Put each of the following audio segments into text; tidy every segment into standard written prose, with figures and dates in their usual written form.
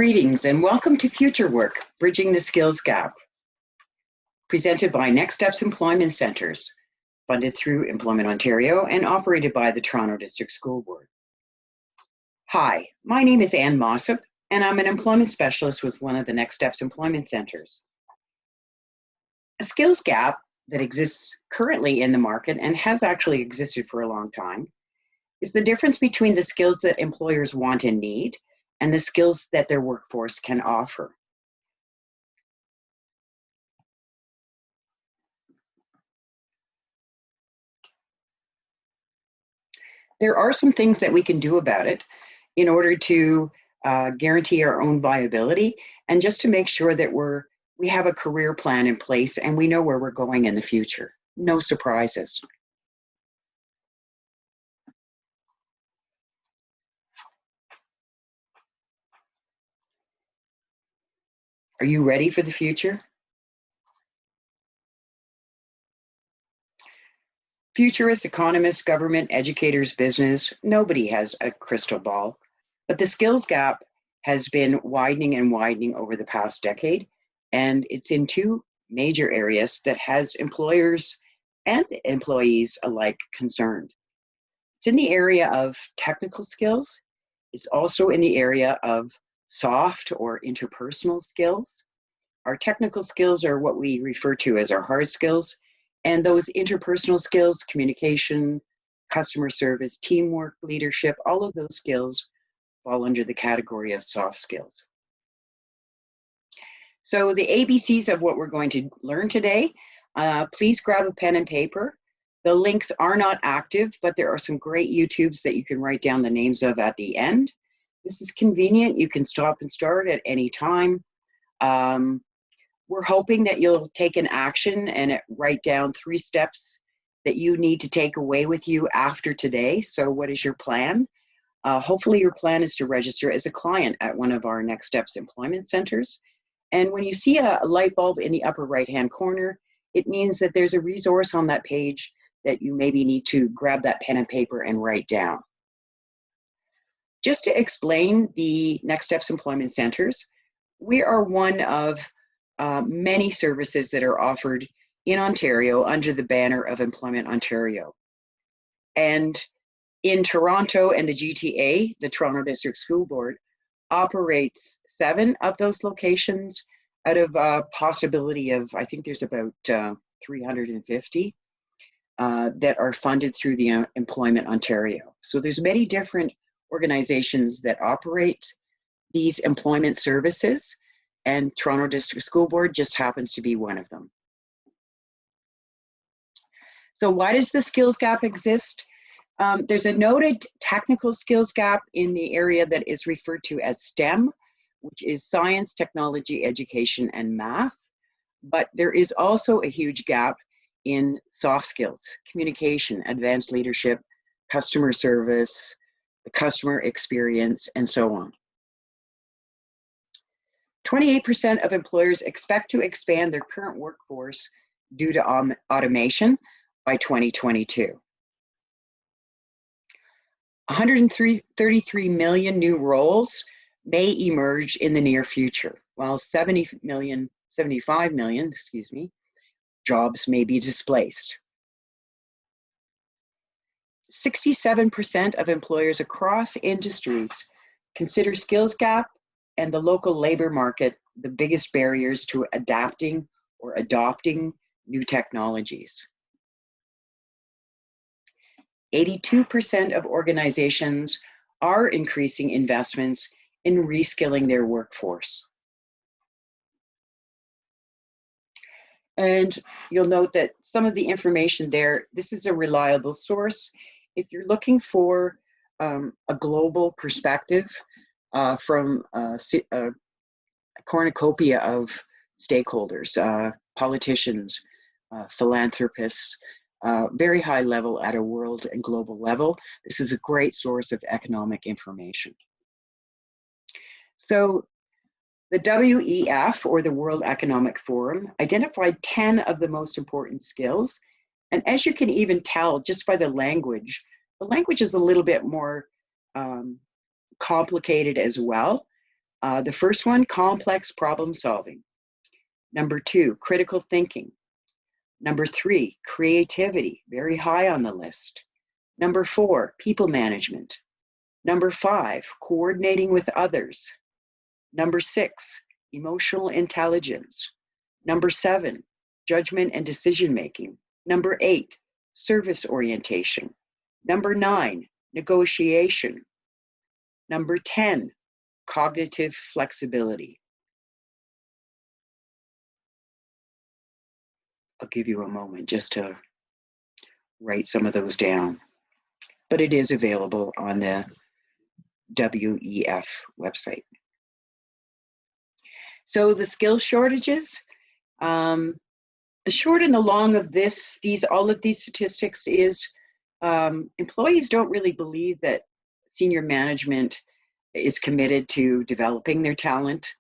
Greetings and welcome to Future Work, Bridging the Skills Gap, presented by Next Steps Employment Centres, funded through Employment Ontario and operated by the Toronto District School Board. Hi, my name is Ann Mossop, and I'm an employment specialist with one of the Next Steps Employment Centres. A skills gap that exists currently in the market and has actually existed for a long time is the difference between the skills that employers want and need and the skills that their workforce can offer. There are some things that we can do about it in order to guarantee our own viability and just to make sure that we have a career plan in place and we know where we're going in the future. No surprises. Are you ready for the future? Futurists, economists, government, educators, business, nobody has a crystal ball, but the skills gap has been widening and widening over the past decade, and it's in two major areas that has employers and employees alike concerned. It's in the area of technical skills. It's also in the area of soft or interpersonal skills. Our technical skills are what we refer to as our hard skills, and those interpersonal skills, communication, customer service, teamwork, leadership, all of those skills fall under the category of soft skills. So the ABCs of what we're going to learn today, please grab a pen and paper. The links are not active, but there are some great YouTubes that you can write down the names of at the end. This is convenient. You can stop and start at any time. We're hoping that you'll take an action and write down 3 steps that you need to take away with you after today. So what is your plan? Hopefully your plan is to register as a client at one of our Next Steps Employment Centres. And when you see a light bulb in the upper right-hand corner, it means that there's a resource on that page that you maybe need to grab that pen and paper and write down. Just to explain the Next Steps Employment Centres, we are one of many services that are offered in Ontario under the banner of Employment Ontario. And in Toronto and the GTA, the Toronto District School Board operates 7 of those locations out of a possibility of, I think there's about 350 that are funded through the Employment Ontario. So there's many different organizations that operate these employment services, and Toronto District School Board just happens to be one of them. So why does the skills gap exist? There's a noted technical skills gap in the area that is referred to as STEM, which is science, technology, education, and math. But there is also a huge gap in soft skills, communication, advanced leadership, customer service, the customer experience, and so on. 28% of employers expect to expand their current workforce due to automation by 2022. 133 million new roles may emerge in the near future, while 75 million, jobs may be displaced. 67% of employers across industries consider skills gap and the local labor market the biggest barriers to adapting or adopting new technologies. 82% of organizations are increasing investments in reskilling their workforce. And you'll note that some of the information there, this is a reliable source. If you're looking for a global perspective from a cornucopia of stakeholders, politicians, philanthropists, very high level at a world and global level, this is a great source of economic information. So the WEF, or the World Economic Forum, identified 10 of the most important skills. And as you can even tell just by the language is a little bit more complicated as well. The first one, complex problem solving. Number 2, critical thinking. Number 3, creativity, very high on the list. Number 4, people management. Number 5, coordinating with others. Number 6, emotional intelligence. Number 7, judgment and decision making. Number 8, service orientation. Number 9, negotiation. Number 10, cognitive flexibility. I'll give you a moment just to write some of those down. But it is available on the WEF website. So the skills shortages, the short and the long of all of these statistics is employees don't really believe that senior management is committed to developing their talent.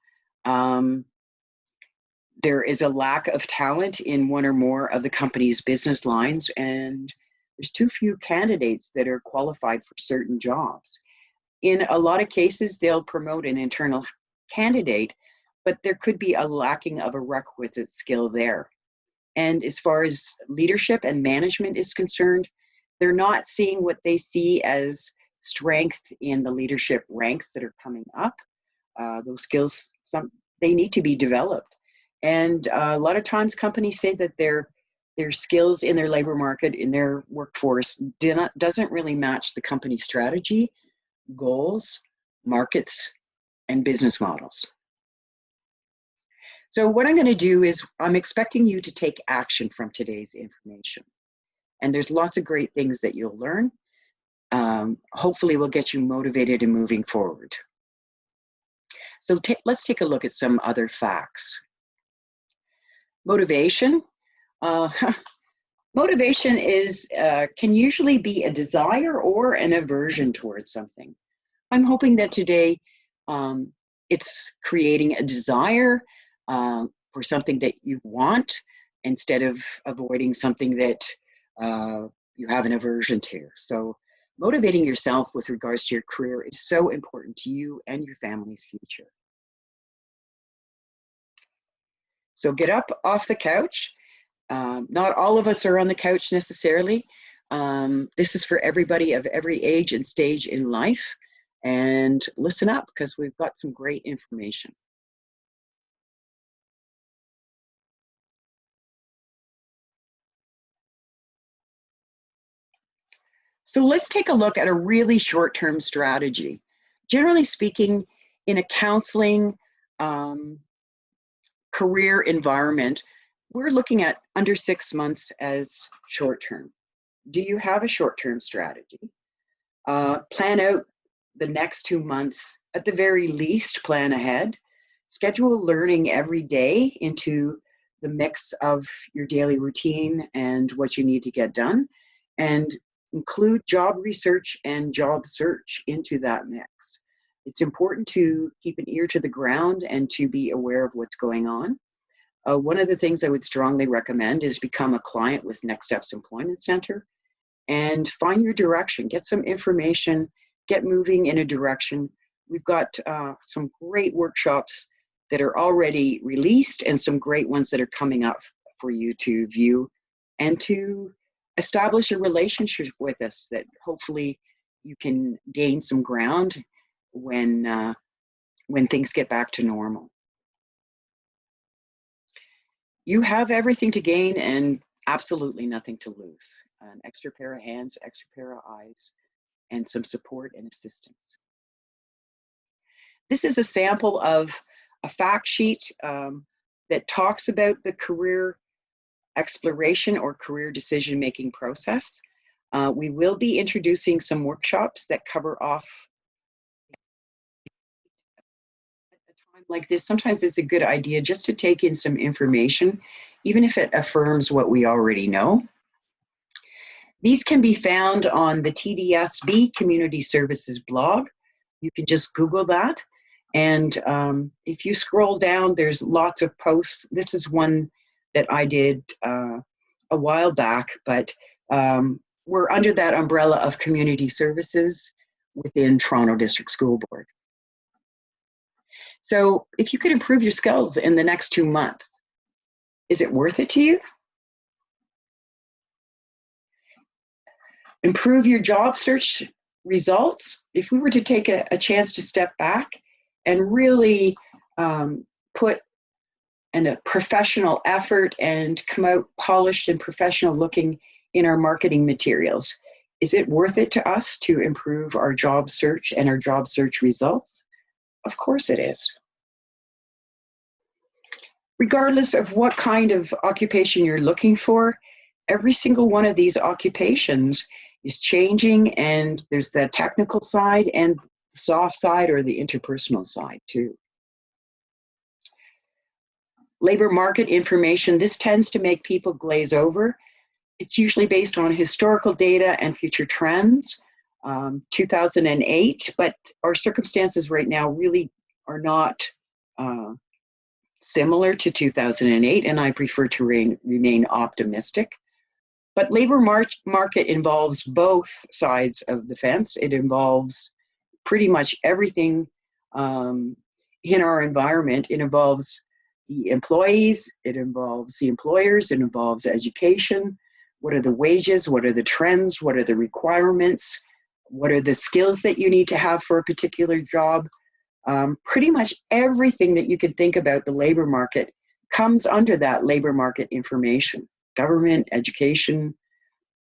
There is a lack of talent in one or more of the company's business lines, and there's too few candidates that are qualified for certain jobs. In a lot of cases, they'll promote an internal candidate, but there could be a lacking of a requisite skill there. And as far as leadership and management is concerned, they're not seeing what they see as strength in the leadership ranks that are coming up. Those skills, they need to be developed. And a lot of times companies say that their skills in their labor market, in their workforce, doesn't really match the company strategy, goals, markets, and business models. So what I'm going to do is I'm expecting you to take action from today's information. And there's lots of great things that you'll learn. Hopefully will get you motivated and moving forward. So let's take a look at some other facts. Motivation. Motivation can usually be a desire or an aversion towards something. I'm hoping that today it's creating a desire for something that you want instead of avoiding something that you have an aversion to. So motivating yourself with regards to your career is so important to you and your family's future. So get up off the couch. Not all of us are on the couch necessarily. This is for everybody of every age and stage in life. And listen up, because we've got some great information. So let's take a look at a really short-term strategy. Generally speaking, in a counseling career environment, we're looking at under 6 months as short-term. Do you have a short-term strategy? Plan out the next 2 months. At the very least, plan ahead. Schedule learning every day into the mix of your daily routine and what you need to get done, and include job research and job search into that mix. It's important to keep an ear to the ground and to be aware of what's going on. One of the things I would strongly recommend is become a client with Next Steps Employment Center and find your direction, get some information, get moving in a direction. We've got some great workshops that are already released and some great ones that are coming up for you to view and to establish a relationship with us that hopefully you can gain some ground when things get back to normal. You have everything to gain and absolutely nothing to lose. An extra pair of hands, extra pair of eyes, and some support and assistance. This is a sample of a fact sheet that talks about the career exploration or career decision-making process. We will be introducing some workshops that cover off at a time like this. Sometimes it's a good idea just to take in some information, even if it affirms what we already know. These can be found on the TDSB Community Services blog. You can just Google that. And if you scroll down, there's lots of posts. This is one that I did a while back, but we're under that umbrella of community services within Toronto District School Board. So if you could improve your skills in the next 2 months, is it worth it to you? Improve your job search results. If we were to take a chance to step back and really put in a professional effort and come out polished and professional looking in our marketing materials, is it worth it to us to improve our job search and our job search results? Of course it is. Regardless of what kind of occupation you're looking for, every single one of these occupations is changing, and there's the technical side and the soft side, or the interpersonal side too. Labor market information, this tends to make people glaze over. It's usually based on historical data and future trends, 2008, but our circumstances right now really are not similar to 2008, and I prefer to remain optimistic. But labor market involves both sides of the fence. It involves pretty much everything in our environment. It involves the employees, it involves the employers, it involves education. What are the wages? What are the trends? What are the requirements? What are the skills that you need to have for a particular job? Pretty much everything that you can think about the labor market comes under that labor market information. Government, education.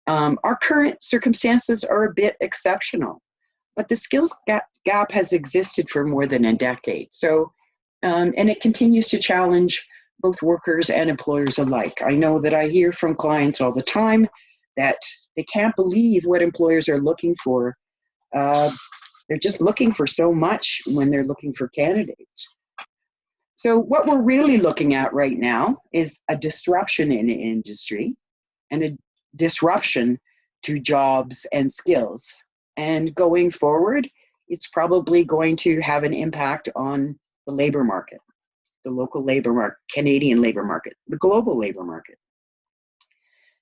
Our current circumstances are a bit exceptional, but the skills gap has existed for more than a decade. So, and it continues to challenge both workers and employers alike. I know that I hear from clients all the time that they can't believe what employers are looking for. They're just looking for so much when they're looking for candidates. So what we're really looking at right now is a disruption in the industry and a disruption to jobs and skills. And going forward, it's probably going to have an impact on the labor market, the local labor market, Canadian labor market, the global labor market.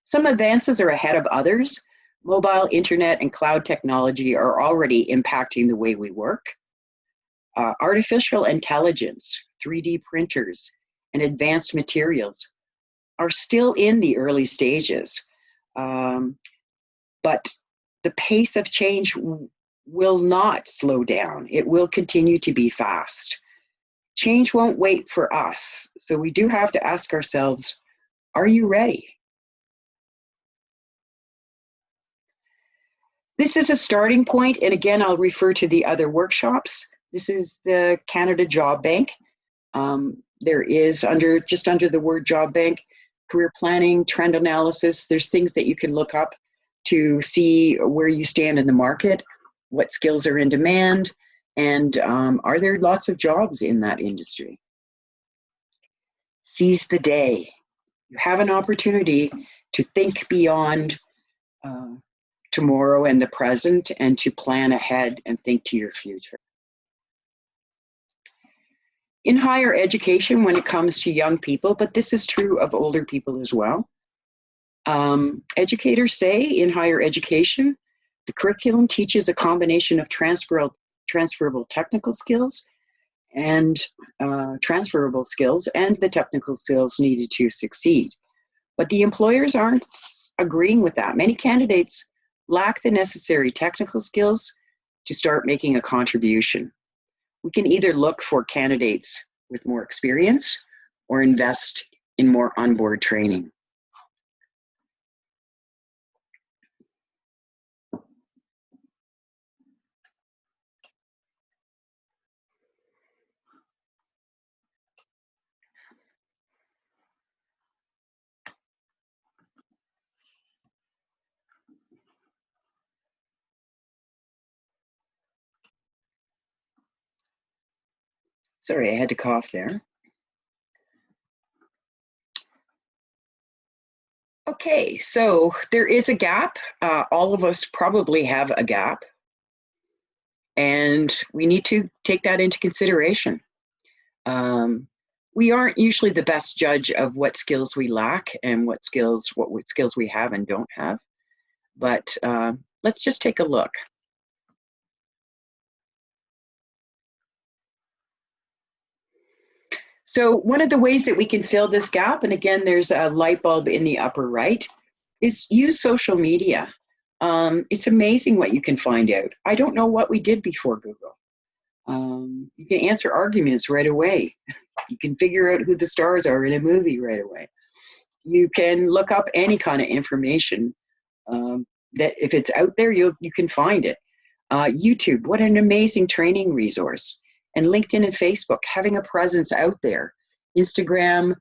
Some advances are ahead of others. Mobile, internet, and cloud technology are already impacting the way we work. Artificial intelligence, 3D printers, and advanced materials are still in the early stages. But the pace of change will not slow down. It will continue to be fast. Change won't wait for us. So we do have to ask ourselves, are you ready? This is a starting point, and again, I'll refer to the other workshops. This is the Canada Job Bank. There is just under the word job bank, career planning, trend analysis. There's things that you can look up to see where you stand in the market, what skills are in demand, and are there lots of jobs in that industry? Seize the day. You have an opportunity to think beyond tomorrow and the present, and to plan ahead and think to your future. In higher education, when it comes to young people, but this is true of older people as well, educators say in higher education, the curriculum teaches a combination of transferable technical skills and transferable skills and the technical skills needed to succeed. But the employers aren't agreeing with that. Many candidates lack the necessary technical skills to start making a contribution. We can either look for candidates with more experience or invest in more onboard training. Sorry, I had to cough there. Okay, so there is a gap. All of us probably have a gap, and we need to take that into consideration. We aren't usually the best judge of what skills we lack and what skills we have and don't have, but let's just take a look. So one of the ways that we can fill this gap, and again, there's a light bulb in the upper right, is use social media. It's amazing what you can find out. I don't know what we did before Google. You can answer arguments right away. You can figure out who the stars are in a movie right away. You can look up any kind of information that if it's out there, you can find it. YouTube, what an amazing training resource. And LinkedIn and Facebook, having a presence out there. Instagram,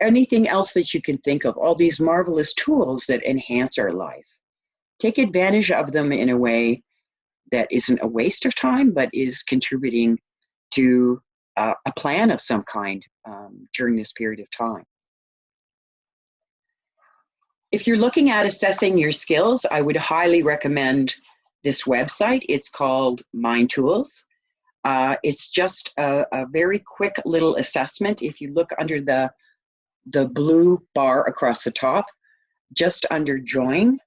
anything else that you can think of, all these marvelous tools that enhance our life. Take advantage of them in a way that isn't a waste of time, but is contributing to a plan of some kind during this period of time. If you're looking at assessing your skills, I would highly recommend this website. It's called Mind Tools. It's just a very quick little assessment. If you look under the blue bar across the top, just under Join,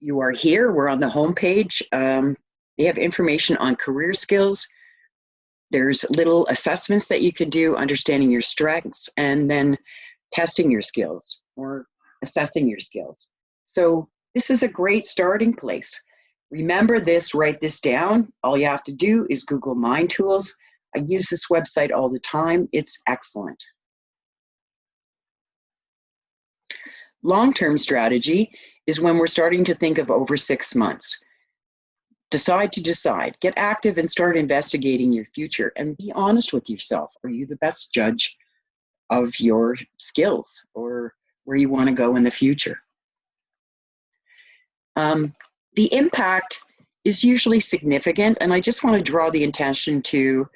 you are here. We're on the home page. They have information on career skills. There's little assessments that you can do, understanding your strengths, and then testing your skills or assessing your skills. So this is a great starting place. Remember this, write this down. All you have to do is Google Mind Tools. I use this website all the time. It's excellent. Long-term strategy is when we're starting to think of over 6 months. Decide to decide. Get active and start investigating your future and be honest with yourself. Are you the best judge of your skills or where you want to go in the future? The impact is usually significant, and I just want to draw the attention to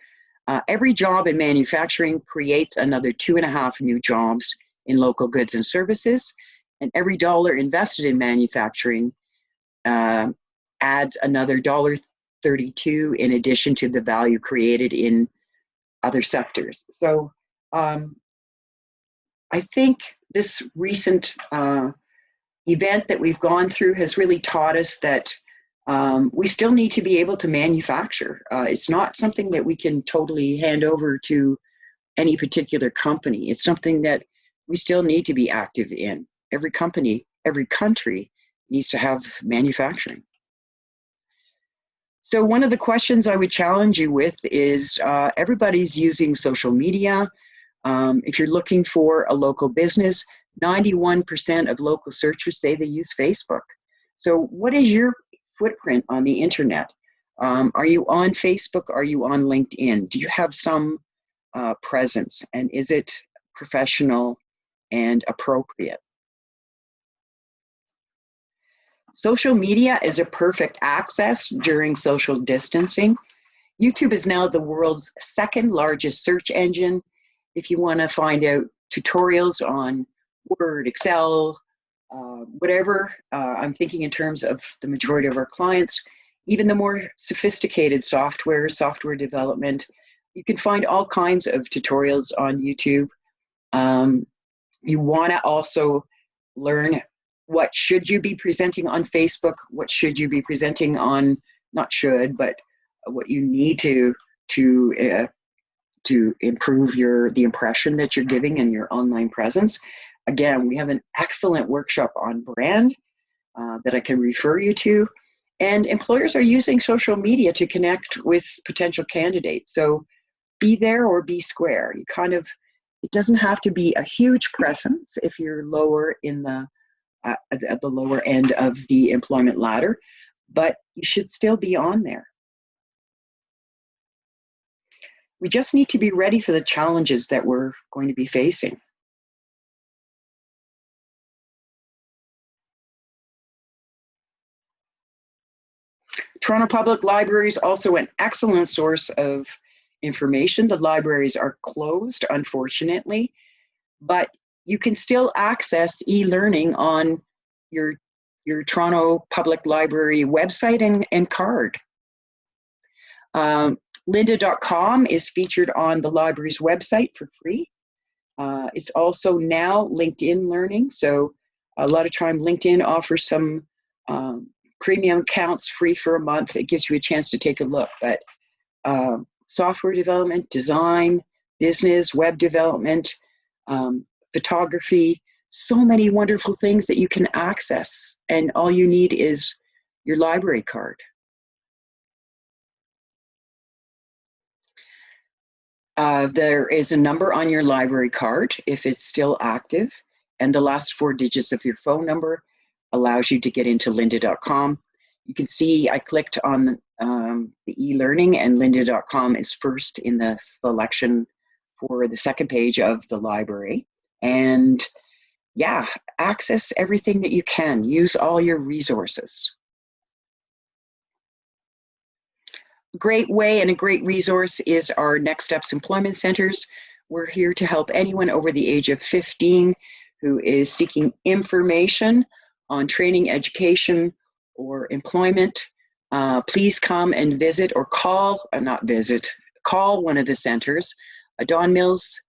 every job in manufacturing creates another 2.5 new jobs in local goods and services, and every dollar invested in manufacturing adds another $1.32 in addition to the value created in other sectors. So I think this recent event that we've gone through has really taught us that we still need to be able to manufacture. It's not something that we can totally hand over to any particular company. It's something that we still need to be active in. Every company, every country needs to have manufacturing. So one of the questions I would challenge you with is everybody's using social media. If you're looking for a local business, 91% of local searchers say they use Facebook. So what is your footprint on the internet? Are you on Facebook? Are you on LinkedIn? Do you have some presence? And is it professional and appropriate? Social media is a perfect access during social distancing. YouTube is now the world's second largest search engine. If you want to find out tutorials on Word, Excel, whatever, I'm thinking in terms of the majority of our clients, even the more sophisticated software development, you can find all kinds of tutorials on YouTube. You want to also learn what should you be presenting on Facebook, what should you be presenting on, not should, but what you need to improve the impression that you're giving in your online presence. Again, we have an excellent workshop on brand that I can refer you to. And employers are using social media to connect with potential candidates. So be there or be square. It doesn't have to be a huge presence if you're lower in at the lower end of the employment ladder, but you should still be on there. We just need to be ready for the challenges that we're going to be facing. Toronto Public Library is also an excellent source of information. The libraries are closed, unfortunately, but you can still access e-learning on your Toronto Public Library website and card. Lynda.com is featured on the library's website for free. It's also now LinkedIn Learning, so a lot of time LinkedIn offers some premium accounts free for a month. It gives you a chance to take a look, but software development, design, business, web development, photography, so many wonderful things that you can access. And all you need is your library card. There is a number on your library card if it's still active, and the last 4 digits of your phone number allows you to get into lynda.com. You can see I clicked on the e-learning, and lynda.com is first in the selection for the second page of the library. And yeah, access everything that you can. Use all your resources. Great way and a great resource is our Next Steps Employment Centers. We're here to help anyone over the age of 15 who is seeking information on training, education, or employment. Please come and visit or call, not visit, call one of the centers. Don Mills,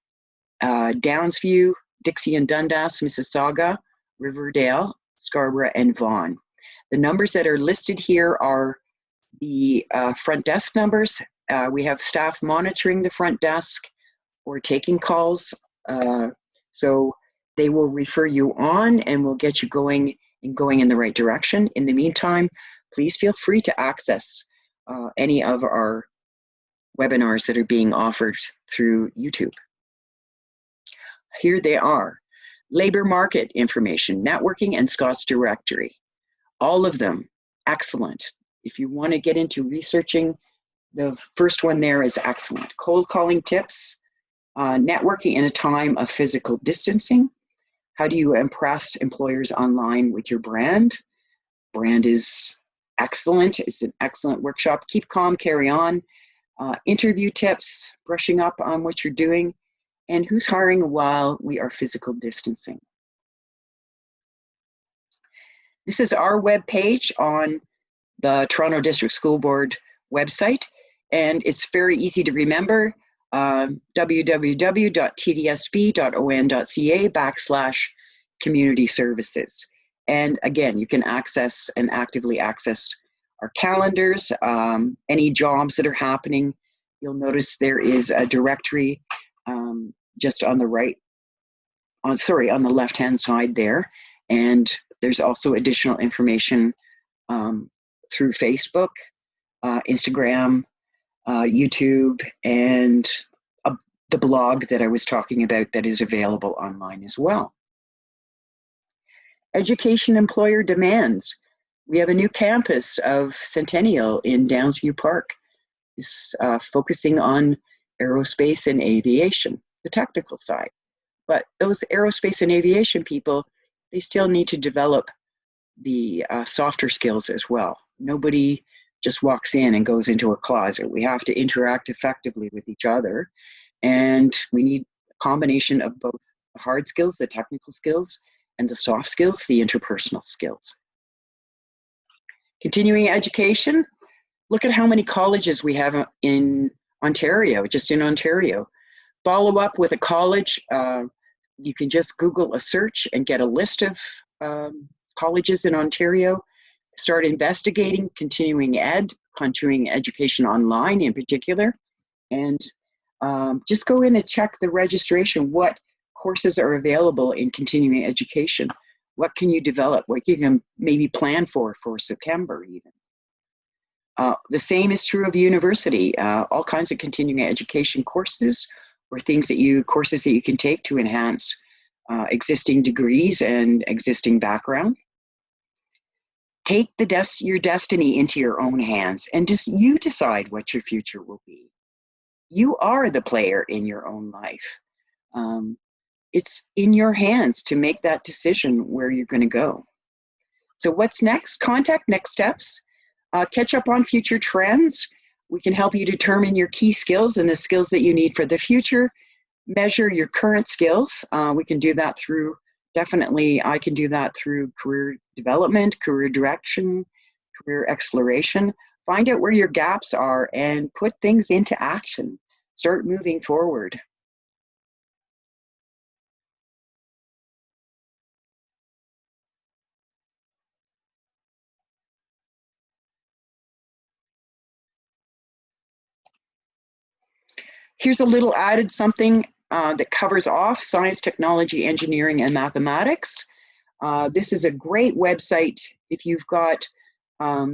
Downsview, Dixie and Dundas, Mississauga, Riverdale, Scarborough, and Vaughan. The numbers that are listed here are the front desk numbers. We have staff monitoring the front desk or taking calls. So they will refer you on and will get you going in the right direction. In the meantime, please feel free to access any of our webinars that are being offered through YouTube. Here they are: labor market information, networking, and Scott's directory. All of them excellent. If you want to get into researching, the first one there is excellent. Cold calling tips, networking in a time of physical distancing. How do you impress employers online with your brand? Brand is excellent. It's an excellent workshop. Keep calm, carry on. Interview tips, brushing up on what you're doing, and who's hiring while we are physical distancing. This is our web page on the Toronto District School Board website, and it's very easy to remember, www.tdsb.on.ca/community services. And again, you can access and actively access our calendars, any jobs that are happening. You'll notice there is a directory just on the on the left-hand side there, and there's also additional information through Facebook, Instagram, YouTube, and the blog that I was talking about that is available online as well. Education employer demands. We have a new campus of Centennial in Downsview Park. It's focusing on aerospace and aviation, the technical side. But those aerospace and aviation people, they still need to develop the softer skills as well. Nobody just walks in and goes into a closet. We have to interact effectively with each other, and we need a combination of both the hard skills, the technical skills, and the soft skills, the interpersonal skills. Continuing education, look at how many colleges we have in Ontario, just in Ontario. Follow up with a college. You can just Google a search and get a list of colleges in Ontario. Start investigating continuing education online in particular, and just go in and check the registration. What courses are available in continuing education? What can you develop? What you can maybe plan for September even. The same is true of university. All kinds of continuing education courses or courses that you can take to enhance existing degrees and existing background. Take your destiny into your own hands, and just you decide what your future will be. You are the player in your own life. It's in your hands to make that decision where you're going to go. So what's next? Contact Next Steps. Catch up on future trends. We can help you determine your key skills and the skills that you need for the future. Measure your current skills. We can do that through, definitely, I can do that through career development, career direction, career exploration. Find out where your gaps are and put things into action. Start moving forward. Here's a little added something that covers off science, technology, engineering, and mathematics. This is a great website if you've got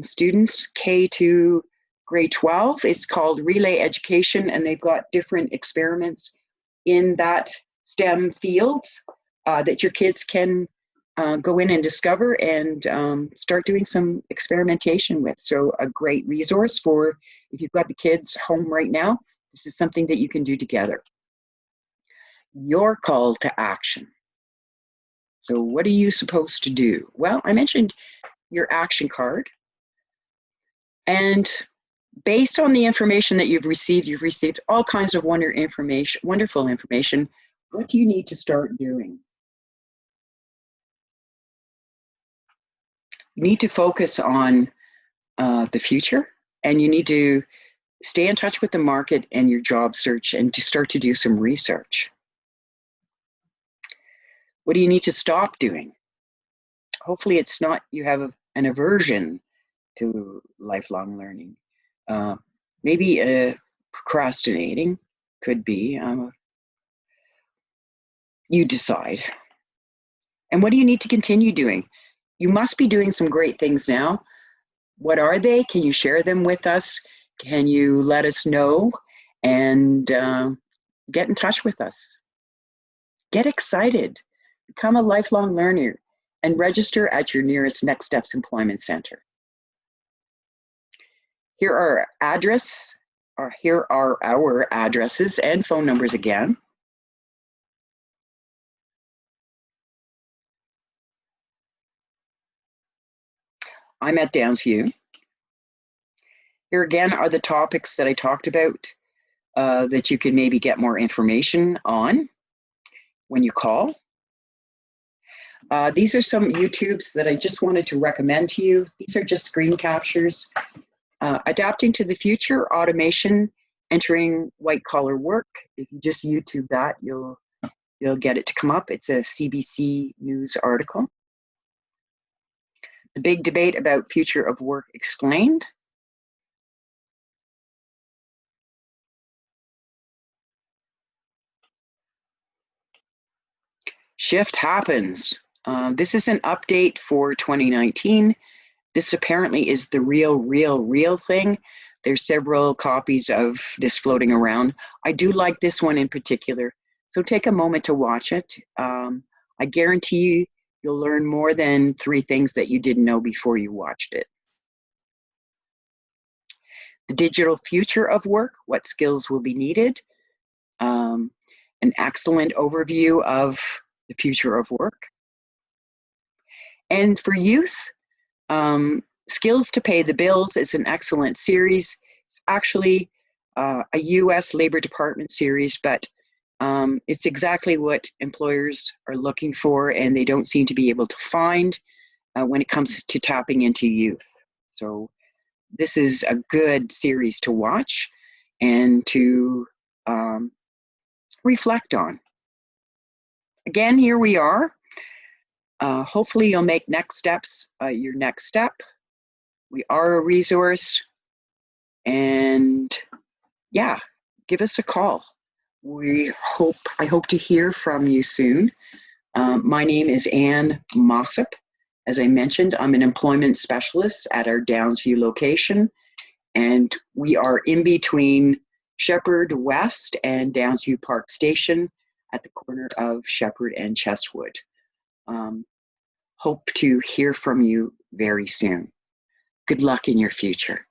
students K to grade 12. It's called Relay Education, and they've got different experiments in that STEM fields that your kids can go in and discover and start doing some experimentation with. So a great resource for if you've got the kids home right now, this is something that you can do together. Your call to action. So what are you supposed to do? Well, I mentioned your action card. And based on the information that you've received all kinds of wonderful information. What do you need to start doing? You need to focus on the future, and you need to stay in touch with the market and your job search and to start to do some research. What do you need to stop doing? Hopefully it's not you have an aversion to lifelong learning. Maybe procrastinating could be. You decide. And what do you need to continue doing? You must be doing some great things now. What are they? Can you share them with us? Can you let us know? And get in touch with us. Get excited. Become a lifelong learner and register at your nearest Next Steps Employment Center. Here are our addresses and phone numbers again. I'm at Downsview. Here again are the topics that I talked about that you can maybe get more information on when you call. These are some YouTubes that I just wanted to recommend to you. These are just screen captures. Adapting to the Future, Automation, Entering White Collar Work. If you just YouTube that, you'll get it to come up. It's a CBC News article. The Big Debate About Future of Work Explained. Shift Happens. This is an update for 2019. This apparently is the real thing. There's several copies of this floating around. I do like this one in particular. So take a moment to watch it. I guarantee you, you'll learn more than 3 things that you didn't know before you watched it. The Digital Future of Work, What Skills Will Be Needed. An excellent overview of the future of work. And for youth, Skills to Pay the Bills is an excellent series. It's actually a US Labor Department series, but it's exactly what employers are looking for and they don't seem to be able to find when it comes to tapping into youth. So this is a good series to watch and to reflect on. Again, here we are. Hopefully you'll make Next Steps your next step. We are a resource, and yeah, give us a call. I hope to hear from you soon. My name is Ann Mossop. As I mentioned, I'm an employment specialist at our Downsview location, and we are in between Shepherd West and Downsview Park Station at the corner of Shepherd and Chestwood. Hope to hear from you very soon. Good luck in your future.